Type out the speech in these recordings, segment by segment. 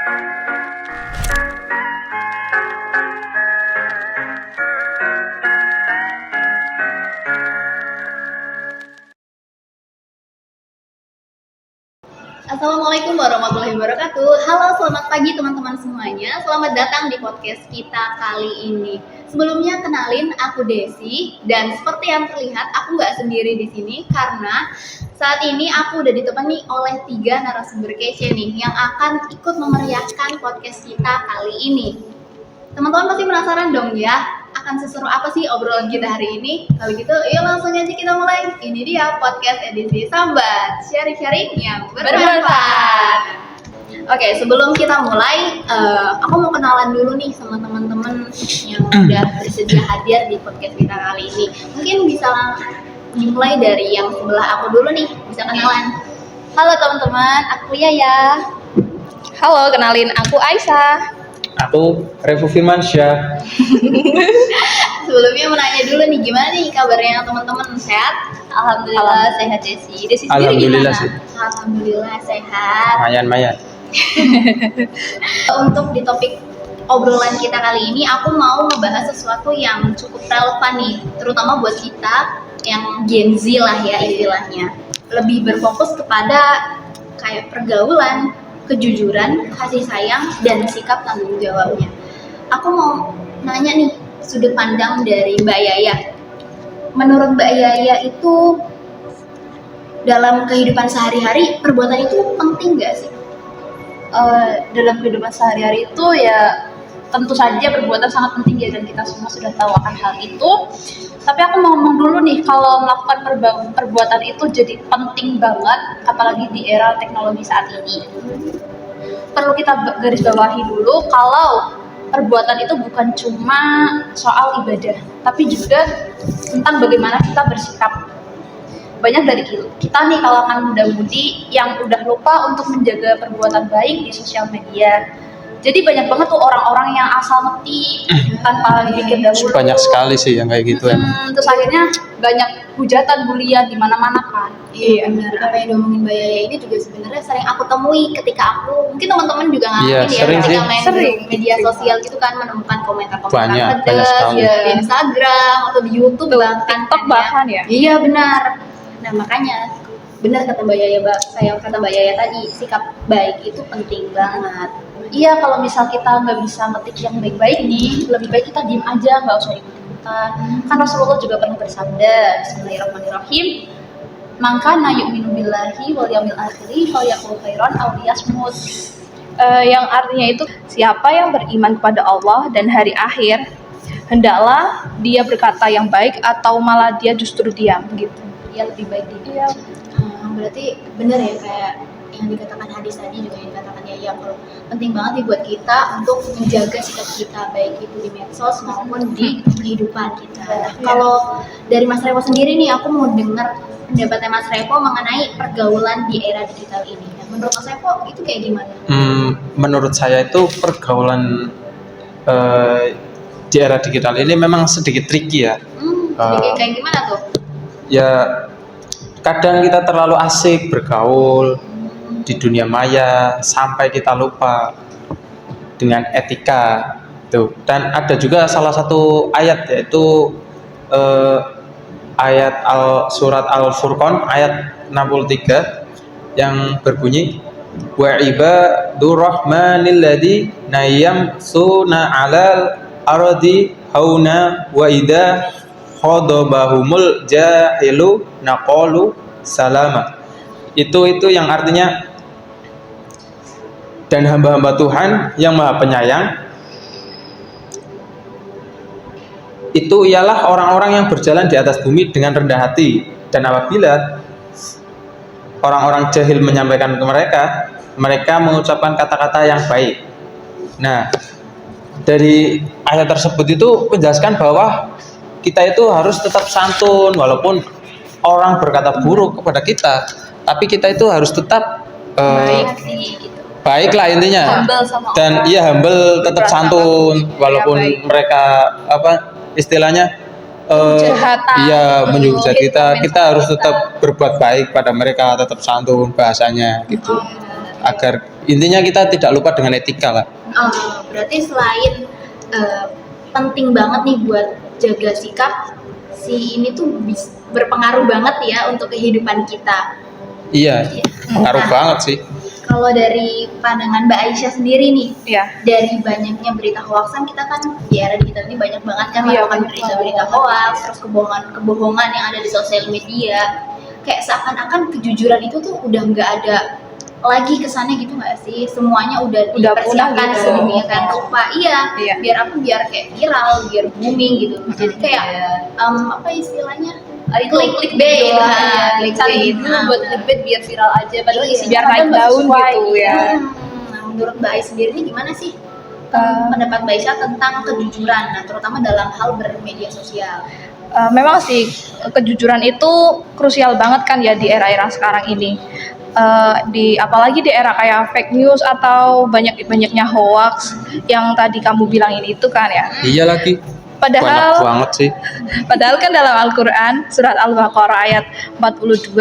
Assalamualaikum warahmatullahi wabarakatuh. Halo, selamat pagi teman-teman semuanya. Selamat datang di podcast kita kali ini. Sebelumnya kenalin, aku Desi, dan seperti yang terlihat aku nggak sendiri di sini karena saat ini aku udah ditemani oleh 3 narasumber kece nih yang akan ikut memeriahkan podcast kita kali ini. Teman-teman pasti penasaran dong ya, akan seseru apa sih obrolan kita hari ini? Kalau gitu, yuk langsung aja kita mulai. Ini dia podcast edisi Sambat, sharing-sharing yang bermanfaat. Oke, sebelum kita mulai, aku mau kenalan dulu nih sama teman-teman yang udah bersedia hadir di podcast kita kali ini. Mungkin bisa dimulai dari yang sebelah aku dulu nih, bisa kenalan. Halo teman-teman, aku Yaya. Halo, kenalin aku Aisyah. Aku Revo Firmansyah. Sebelumnya mau nanya dulu nih, gimana nih kabarnya teman-teman? Sehat? Alhamdulillah sehat Desi. Desi sendiri Alhamdulillah gimana? sih. Alhamdulillah sehat. Mayan. Untuk di topik obrolan kita kali ini, aku mau ngebahas sesuatu yang cukup relevan nih, terutama buat kita yang Gen Z lah ya istilahnya. Lebih berfokus kepada kayak pergaulan, kejujuran, kasih sayang, dan sikap tanggung jawabnya. Aku mau nanya nih, sudut pandang dari Mbak Yaya. Menurut Mbak Yaya itu dalam kehidupan sehari-hari, perbuatan itu penting nggak sih? Dalam kehidupan sehari-hari itu ya tentu saja perbuatan sangat penting ya, dan kita semua sudah tahu akan hal itu. Tapi aku mau ngomong dulu nih, kalau melakukan perbuatan itu jadi penting banget, apalagi di era teknologi saat ini. Perlu kita garis bawahi dulu kalau perbuatan itu bukan cuma soal ibadah, tapi juga tentang bagaimana kita bersikap. Banyak dari kita nih kalangan muda-mudi yang udah lupa untuk menjaga perbuatan baik di sosial media. Jadi banyak banget tuh orang-orang yang asal ngetik tanpa pikir dahulu. Banyak sekali sih yang kayak gitu emang. Terus akhirnya banyak hujatan, bulian di mana-mana kan. Iya benar. Apa yang diomongin Mbak Yaya ini juga sebenarnya sering aku temui ketika aku, mungkin teman-teman juga ngalamin Iya, ya sering ketika sih. main Sering. di media sosial gitu kan, menemukan komentar-komentar Banyak pedas sekali. ya, di Instagram atau di YouTube bahkan TikTok kan bahkan ya. Iya benar. Nah makanya benar kata Mbak Yaya, kata Mbak Yaya tadi, sikap baik itu penting banget. Iya, kalau misal kita nggak bisa ngetik yang baik-baik nih, lebih baik kita diem aja, nggak usah ikut-ikutan. Kan Rasulullah juga pernah bersabda, Bismillahirrahmanirrahim, "Man kana yu'minu billahi wal yawmil akhir falyaqul khairan aw liyasmut." Yang artinya itu, siapa yang beriman kepada Allah dan hari akhir, hendaklah dia berkata yang baik atau malah dia justru diam gitu. Dia lebih baik diam. Berarti benar ya kayak yang dikatakan hadis tadi, juga yang dikatakan Yaya, kalau penting banget nih buat kita untuk menjaga sikap kita, baik itu di medsos maupun di kehidupan kita. Nah, kalau dari Mas Revo sendiri nih, aku mau dengar pendapatnya Mas Revo mengenai pergaulan di era digital ini. Nah, menurut Mas Revo itu kayak gimana? Menurut saya itu pergaulan di era digital ini memang sedikit tricky ya. Kayak gimana tuh? Ya kadang kita terlalu asik bergaul di dunia maya sampai kita lupa dengan etika tuh. Dan ada juga salah satu ayat, yaitu ayat surat Al-Furqan ayat 63 yang berbunyi, wa ibadur rahmanil ladzina yamshuna 'alal ardi hauna wa idza khadabahumul jahilu naqalu salama. Itu yang artinya, dan hamba-hamba Tuhan yang Maha Penyayang itu ialah orang-orang yang berjalan di atas bumi dengan rendah hati, dan apabila orang-orang jahil menyampaikan ke mereka mengucapkan kata-kata yang baik. Nah, dari ayat tersebut itu menjelaskan bahwa kita itu harus tetap santun walaupun orang berkata buruk kepada kita, tapi kita itu harus tetap baik lah intinya. Humble sama Dan orang. iya, humble, tetap santun walaupun baik. mereka istilahnya Kejahatan. iya menjurus kita Komen harus sama tetap berbuat baik pada mereka, tetap santun bahasanya gitu. agar intinya kita tidak lupa dengan etika lah. Berarti selain penting banget nih buat jaga sikap, si ini tuh berpengaruh banget ya untuk kehidupan kita. Iya, pengaruh Nah, banget sih. Kalau dari pandangan Mbak Aisyah sendiri nih, Iya. dari banyaknya berita hoaxan, kita kan di era digital ini banyak banget kan Iya, melakukan banyak berita-berita hoax, terus kebohongan yang ada di sosial media. Kayak seakan-akan kejujuran itu tuh udah nggak ada lagi kesannya gitu nggak sih? Semuanya udah dipersiapkan punah gitu. sedemikian rupa. Iya, Iya. biar kayak viral, biar booming gitu. Jadi kayak apa istilahnya? Clickbait, gitu. nah, Cari clickbait. dulu Nah, buat clickbait biar viral aja, padahal Iya. isi Biar kadang naik nggak daun sesuai gitu ya. Nah, menurut Mbak Ais sendiri ini gimana sih Eh, pendapat Mbak Aisyah tentang kejujuran, nah terutama dalam hal bermedia sosial? Memang sih kejujuran itu krusial banget kan ya di era-era sekarang ini. Apalagi di era kayak fake news atau banyaknya hoax yang tadi kamu bilangin itu kan ya. Iya lagi. Banyak Padahal banget sih. Padahal kan dalam Al-Quran surat Al-Baqarah ayat 42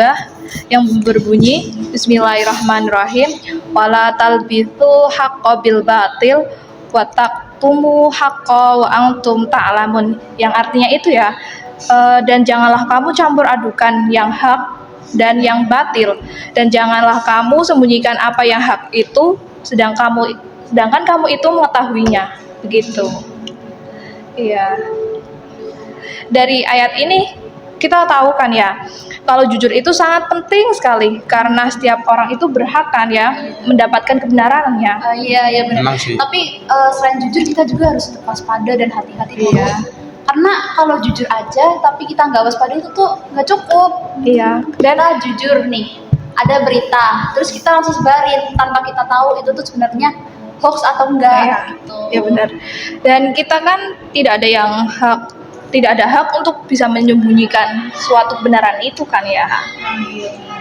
yang berbunyi Bismillahirrahmanirrahim wala talbithu haqqa bil batil wa taqtumu haqqa wa antum ta'lamun, yang artinya itu ya, dan janganlah kamu campur adukan yang hak dan yang batil, dan janganlah kamu sembunyikan apa yang hak itu sedangkan kamu itu mengetahuinya, begitu. Iya. Dari ayat ini kita tahu kan ya, kalau jujur itu sangat penting sekali karena setiap orang itu berhak kan ya mendapatkan kebenarannya. Iya benar. Memang sih. Tapi selain jujur kita juga harus tetap waspada dan hati-hati dulu. Iya. Karena kalau jujur aja tapi kita nggak waspada itu tuh nggak cukup. Iya. Dan kita jujur nih, ada berita, terus kita langsung sebarin tanpa kita tahu itu tuh sebenarnya hoax atau enggak Iya. gitu. Ya benar. Dan kita kan tidak ada hak untuk bisa menyembunyikan suatu kebenaran itu kan ya.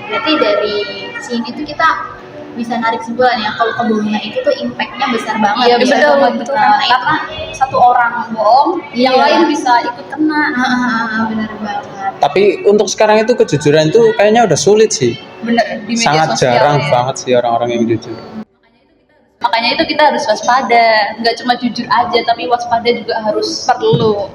Berarti dari sini tuh kita bisa narik kesimpulan ya kalau kebohongan itu tuh impactnya besar banget. Iya ya. besar banget betul kan. Nah, Karena satu orang bohong, yang Iya. lain bisa ikut kena. benar banget. Tapi untuk sekarang itu kejujuran itu kayaknya udah sulit sih. Bener di media Sangat sosial jarang ya. banget sih orang-orang yang jujur. Makanya itu kita harus waspada, nggak cuma jujur aja, tapi waspada juga harus Perlu.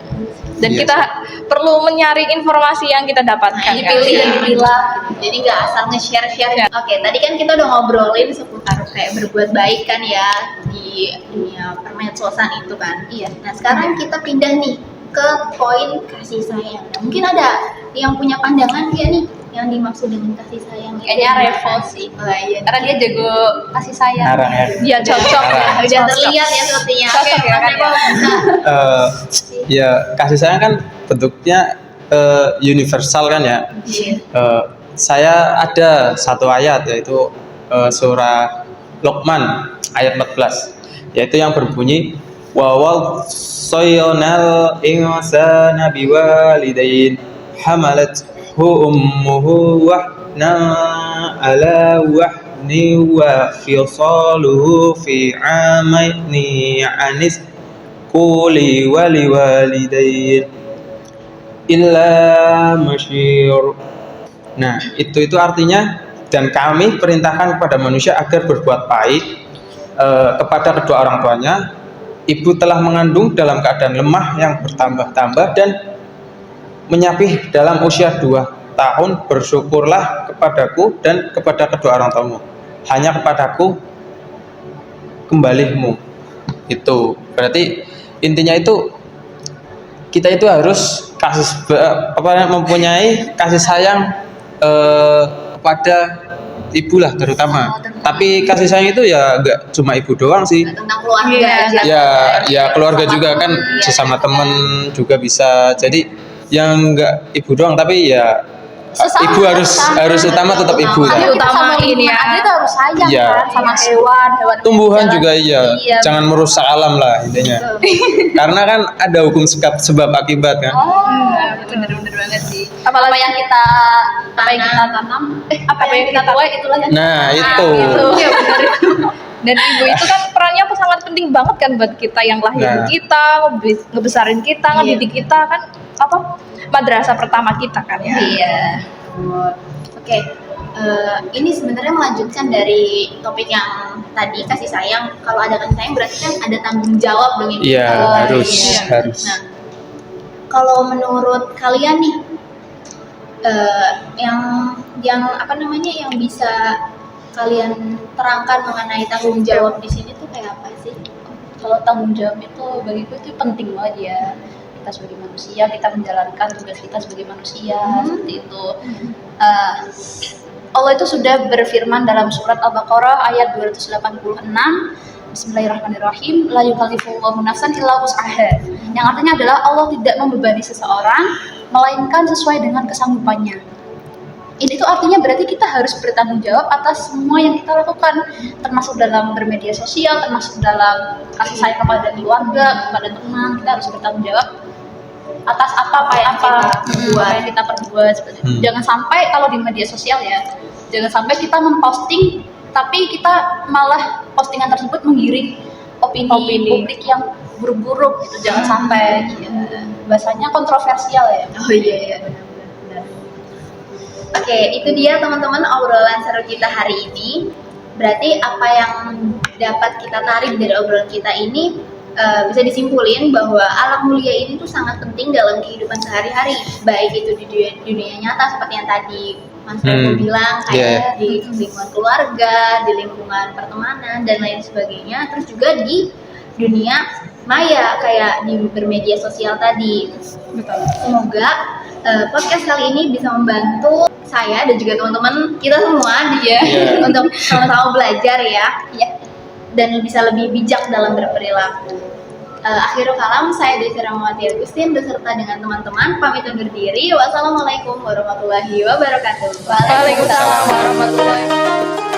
Dan Iya kita perlu menyaring informasi yang kita dapatkan. Nah, kan? dipilih dan Iya. dipilah. Jadi nggak asal nge-share. Ya. Oke, tadi kan kita udah ngobrolin seputar kayak berbuat baik kan ya di dunia permedsosan itu kan. Iya. Nah sekarang kita pindah nih ke poin kasih sayang. Nah, mungkin ada yang punya pandangan dia nih yang dimaksud dengan kasih sayang. Kayaknya Revo sih. Oh, iya. Karena dia jago kasih sayang. Ngarang ya. Iya, cocok. Ngarang. Udah terlihat ya sepertinya. Oke, Cocok ya, Mas kan, Revo ya? bisa. Ya kasih sayang kan bentuknya universal kan ya. Saya ada satu ayat yaitu surah Luqman ayat 14, yaitu yang berbunyi wa wasaynal insana biwalidain hamalathu ummuhu wahna ala wahni wa fisaluhu fi amaini anis quli wali walidain illa masyir. Nah, itu artinya dan kami perintahkan kepada manusia agar berbuat baik kepada kedua orang tuanya. Ibu telah mengandung dalam keadaan lemah yang bertambah-tambah dan menyapih dalam usia 2 tahun. Bersyukurlah kepadaku dan kepada kedua orang tuamu. Hanya kepadaku kembalimu. Itu berarti intinya itu kita itu harus mempunyai kasih sayang kepada ibu lah terutama. Tapi kasih sayang itu ya nggak cuma ibu doang sih. Tentang keluarga Iya. aja. Ya keluarga Sama juga kan, temen, ya. sesama temen juga bisa. Jadi yang nggak ibu doang, tapi ya Sesama, ibu harus utama tetap ibu Karena kan. kita sama Utamain lingkungan ya. aja kita harus sayang Iya. kan sama hewan Tumbuhan jalan. juga iya. Jangan merusak alam lah intinya. Karena kan ada hukum sebab akibat kan. Bener-bener banget sih. Apa yang kita tanam, apa yang kita tuai itulah yang Nah itu. Iya benar. Dan ibu itu kan perannya sangat penting banget kan buat kita yang lahirin Nah. kita, ngebesarin kita, ngedidik kita kan madrasah pertama kita kan ya. Iya. Oke, ini sebenarnya melanjutkan dari topik yang tadi, kasih sayang. Kalau ada kasih sayang berarti kan ada tanggung jawab dong. Iya, harus. Nah, kalau menurut kalian nih, yang apa namanya, yang bisa kalian terangkan mengenai tanggung jawab di sini tuh kayak apa sih? Kalau tanggung jawab itu bagiku itu penting banget ya. Kita sebagai manusia, kita menjalankan tugas kita sebagai manusia, seperti itu. Allah itu sudah berfirman dalam surat Al-Baqarah ayat 286, Bismillahirrahmanirrahim, la yukallifullahu nafsan illa wus'aha. Yang artinya adalah Allah tidak membebani seseorang melainkan sesuai dengan kesanggupannya. Ini tuh artinya berarti kita harus bertanggung jawab atas semua yang kita lakukan, termasuk dalam bermedia sosial, termasuk dalam kasih sayang kepada keluarga, kepada teman. Kita harus bertanggung jawab atas apa yang kita perbuat seperti itu. Jangan sampai kalau di media sosial ya, jangan sampai kita memposting tapi kita malah postingan tersebut menggiring opini publik yang buruk-buruk gitu. Jangan sampai bahasanya kontroversial ya. Oh iya, benar. Oke, itu dia teman-teman obrolan seru kita hari ini. Berarti apa yang dapat kita tarik dari obrolan kita ini, bisa disimpulin bahwa alam mulia ini tuh sangat penting dalam kehidupan sehari-hari, baik itu di dunia nyata seperti yang tadi Mas Revo bilang, kayak di lingkungan keluarga, di lingkungan pertemanan dan lain sebagainya, terus juga di dunia maya kayak di bermedia sosial tadi. Betul. Semoga podcast kali ini bisa membantu saya dan juga teman-teman kita semua untuk sama-sama belajar ya, dan bisa lebih bijak dalam berperilaku. Akhirul kalam, saya Desi Rahmawati Agustin beserta dengan teman-teman pamit undur diri. Wassalamualaikum warahmatullahi wabarakatuh. Waalaikumsalam warahmatullahi wabarakatuh.